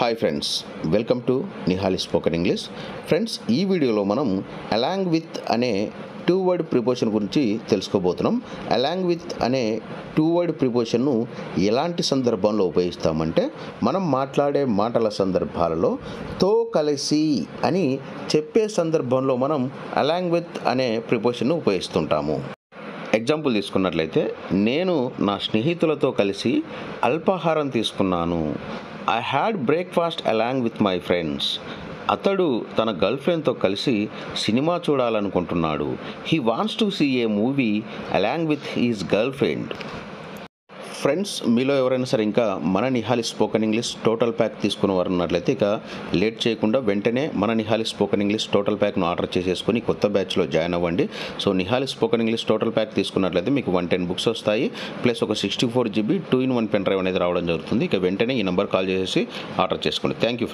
Hi friends, welcome to Nihali spoken English. Friends, ఈ వీడియోలో మనం అలాంగ్ విత్ అనే టూ వర్డ్ ప్రిపోజిషన్ గురించి తెలుసుకోబోతున్నాం. అలాంగ్ విత్ అనే టూ వర్డ్ ప్రిపోజిషన్ను ఎలాంటి సందర్భంలో ఉపయోగిస్తామంటే, మనం మాట్లాడే మాటల సందర్భాలలో తో కలిసి అని చెప్పే సందర్భంలో మనం అలాంగ్ విత్ అనే ప్రిపోజిషన్ను ఉపయోగిస్తుంటాము. ఎగ్జాంపుల్ తీసుకున్నట్లయితే, నేను నా స్నేహితులతో కలిసి అల్పాహారం తీసుకున్నాను. I had breakfast along with my friends. అతడు తన గర్ల్ ఫ్రెండ్తో కలిసి సినిమా చూడాలనుకుంటున్నాడు. He wants to see a movie along with his girl friend. Friends, మీలో ఎవరైనా సరే ఇంకా మన Nihali spoken English total pack తీసుకున్న వారు ఉన్నట్లయితే ఇక లేట్ చేయకుండా వెంటనే మన నిహాలి స్పోకెన్ ఇంగ్లీష్ టోటల్ ప్యాక్ను ఆర్డర్ చేసేసుకొని కొత్త బ్యాచ్లో జాయిన్ అవ్వండి. So Nihali spoken English total pack తీసుకున్నట్లయితే మీకు 110 బుక్స్ వస్తాయి, ప్లస్ ఒక 64 GB 2-in-1 పెన్ డ్రైవ్ అనేది రావడం జరుగుతుంది. ఇక వెంటనే ఈ నెంబర్ కాల్ చేసి ఆర్డర్ చేసుకోండి. Thank you.